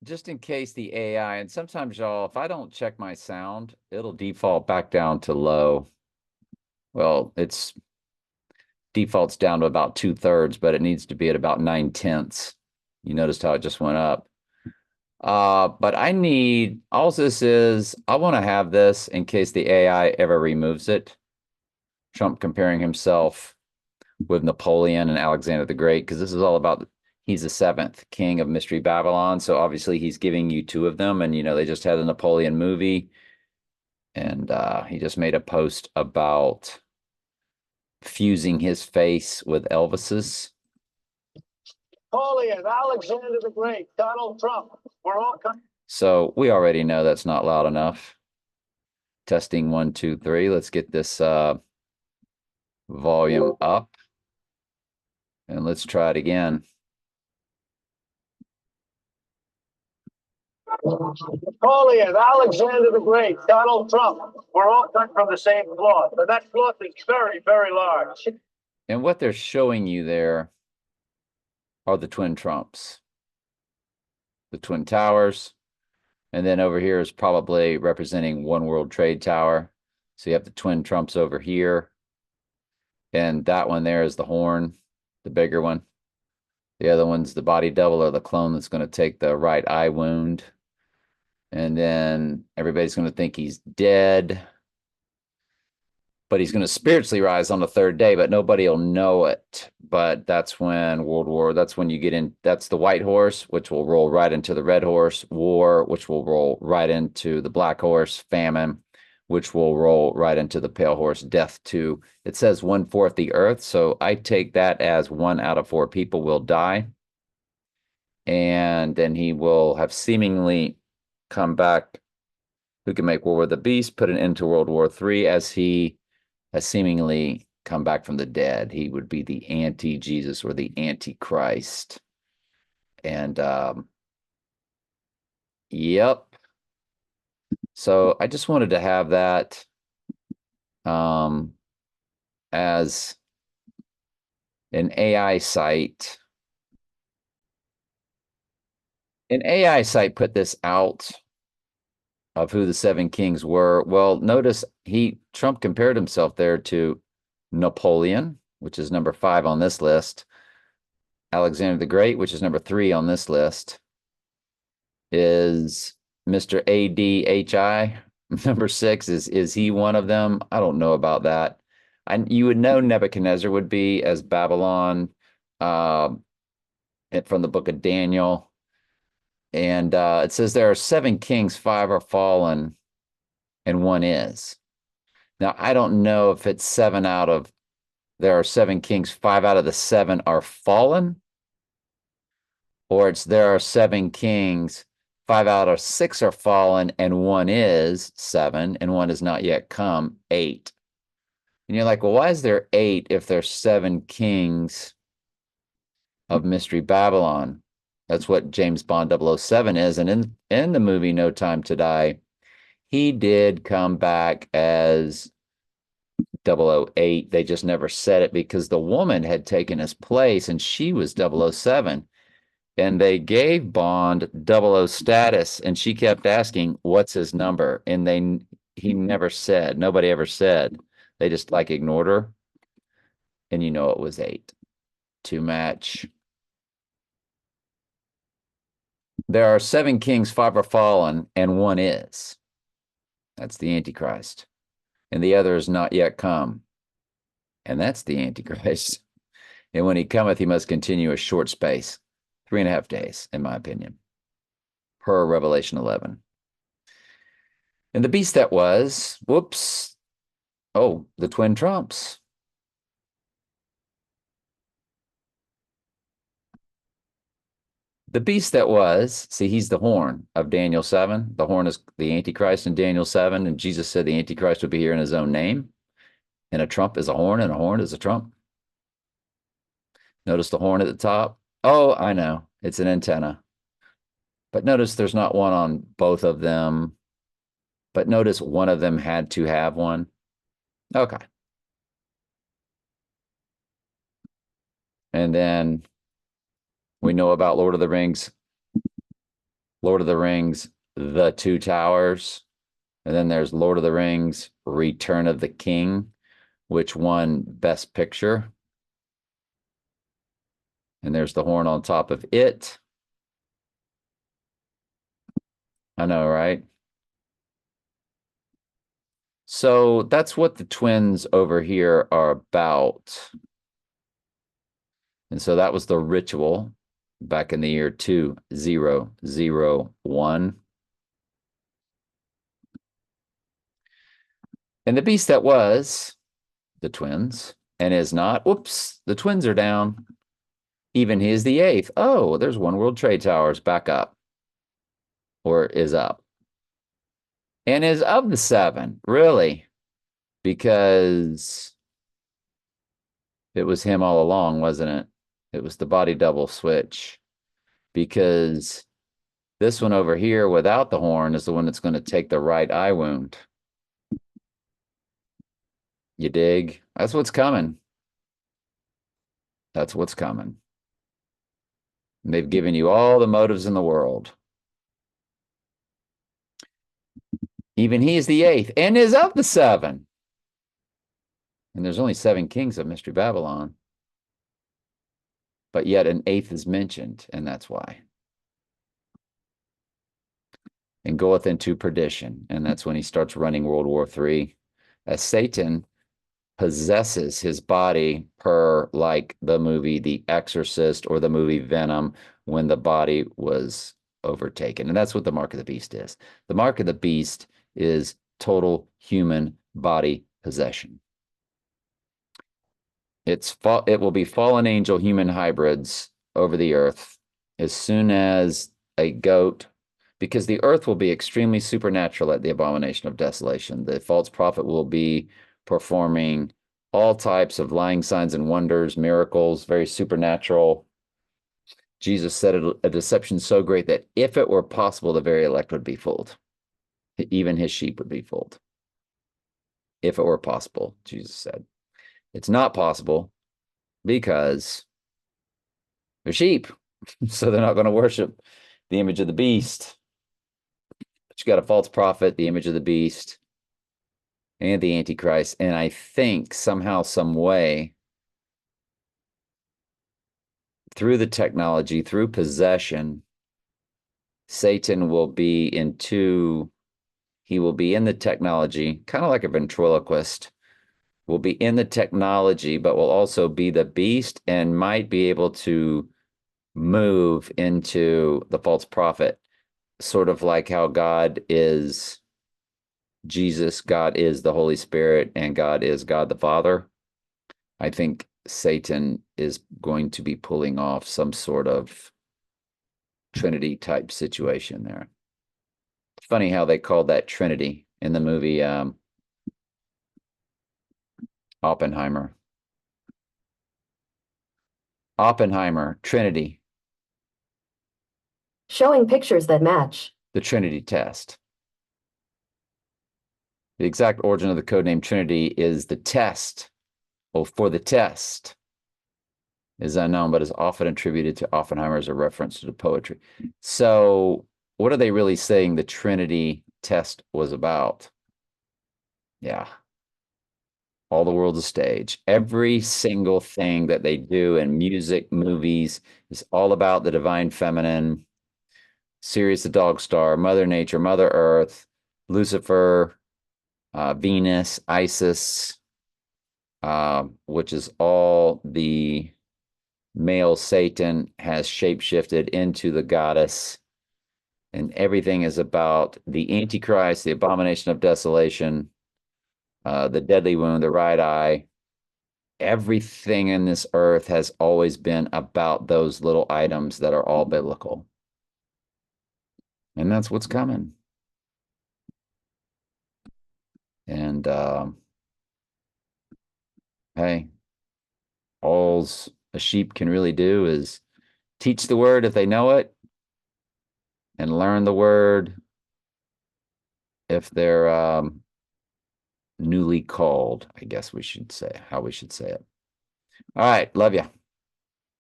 just in case the AI, and sometimes y'all, if I don't check my sound, it'll default back down to low. Well, it's defaults down to about 2/3, but it needs to be at about 9/10. You noticed how it just went up. But I need, all this is, I want to have this in case the AI ever removes it. Trump comparing himself with Napoleon and Alexander the Great, because this is all about he's the seventh king of Mystery Babylon. So obviously he's giving you two of them. And, they just had the Napoleon movie. And he just made a post about fusing his face with Elvis's. Napoleon, Alexander the Great, Donald Trump. We're all coming. So we already know that's not loud enough. Testing 1, 2, 3. Let's get this volume up. And let's try it again. Napoleon, Alexander the Great, Donald Trump. We're all cut from the same cloth. And that cloth is very, very large. And what they're showing you there are the twin Trumps, the Twin Towers. And then over here is probably representing One World Trade Tower. So you have the twin Trumps over here. And that one there is the horn, the bigger one. The other one's the body double or the clone that's going to take the right eye wound. And then everybody's going to think he's dead. But he's going to spiritually rise on the third day, but nobody will know it. But that's when that's when you get in, that's the white horse, which will roll right into the red horse, war, which will roll right into the black horse, famine, which will roll right into the pale horse, death too. It says 1/4 the earth. So I take that as 1 out of 4 people will die. And then he will have seemingly come back, who can make war with the beast, put an end to World War III, as he has seemingly come back from the dead. He would be the anti-Jesus or the antichrist. And yep. So I just wanted to have that as an AI site. An AI site put this out of who the 7 kings were. Well, notice Trump compared himself there to Napoleon, which is number 5 on this list. Alexander the Great, which is number 3 on this list, is Mr. ADHI. Number 6 is he one of them? I don't know about that. You would know Nebuchadnezzar would be as Babylon from the book of Daniel. And it says there are 7 kings, 5 are fallen, and 1 is. Now, I don't know if it's there are 7 kings, 5 out of the 7 are fallen, or it's there are 7 kings, 5 out of 6 are fallen, and 1 is 7, and 1 has not yet come, 8. And you're like, well, why is there 8 if there's 7 kings of Mystery Babylon? That's what James Bond 007 is. And in the movie No Time to Die, he did come back as 008. They just never said it because the woman had taken his place and she was 007. And they gave Bond 00 status, and she kept asking, what's his number? And he never said. Nobody ever said. They just ignored her. And it was 8 to match. There are 7 kings, 5 are fallen, and 1 is. That's the Antichrist. And the other is not yet come. And that's the Antichrist. And when he cometh, he must continue a short space, 3.5 days, in my opinion, per Revelation 11. And the beast that was, the twin Trumps. The beast that was, see, he's the horn of Daniel 7. The horn is the Antichrist in Daniel 7. And Jesus said the Antichrist would be here in his own name. And a trump is a horn, and a horn is a trump. Notice the horn at the top. Oh, I know. It's an antenna. But notice there's not one on both of them. But notice one of them had to have one. Okay. And then we know about Lord of the Rings. Lord of the Rings, The Two Towers. And then there's Lord of the Rings, Return of the King, which won Best Picture. And there's the horn on top of it. I know, right? So that's what the twins over here are about. And so that was the ritual back in the year 2001. And the beast that was the twins and is not, whoops, the twins are down. Even he is the eighth. Oh, there's One World Trade Towers back up or is up and is of the seven, really, because it was him all along, wasn't it? It was the body double switch, because this one over here without the horn is the one that's going to take the right eye wound. You dig? That's what's coming. That's what's coming. And they've given you all the motives in the world. Even he is the eighth and is of the seven. And there's only 7 kings of Mystery Babylon. But yet an eighth is mentioned, and that's why. And goeth into perdition. And that's when he starts running World War III, as Satan possesses his body per like the movie The Exorcist or the movie Venom, when the body was overtaken. And that's what the mark of the beast is. The mark of the beast is total human body possession. It will be fallen angel human hybrids over the earth as soon as a goat, because the earth will be extremely supernatural at the abomination of desolation. The false prophet will be performing all types of lying signs and wonders, miracles, very supernatural. Jesus said a deception so great that if it were possible, the very elect would be fooled. Even his sheep would be fooled. If it were possible, Jesus said. It's not possible because they're sheep, so they're not going to worship the image of the beast. But you got a false prophet, the image of the beast, and the Antichrist. And I think somehow, some way, through the technology, through possession, Satan will be he will be in the technology, kind of like a ventriloquist, will be in the technology, but will also be the beast and might be able to move into the false prophet, sort of like how God is Jesus, God is the Holy Spirit, and God is God the Father. I think Satan is going to be pulling off some sort of Trinity type situation there. Funny how they called that Trinity in the movie Oppenheimer. Oppenheimer, Trinity. Showing pictures that match. The Trinity test. The exact origin of the codename Trinity is the test, or for the test, is unknown, but is often attributed to Oppenheimer as a reference to the poetry. So what are they really saying the Trinity test was about? Yeah. All the world's a stage. Every single thing that they do in music, movies, is all about the divine feminine. Sirius the dog star, Mother Nature, Mother Earth, Lucifer, Venus, Isis, which is all the male Satan has shapeshifted into the goddess. And everything is about the Antichrist, the abomination of desolation, the deadly wound, the right eye. Everything in this earth has always been about those little items that are all biblical. And that's what's coming. And hey, all a sheep can really do is teach the word if they know it, and learn the word if they're newly called, I guess we should say, how we should say it. All right, love you.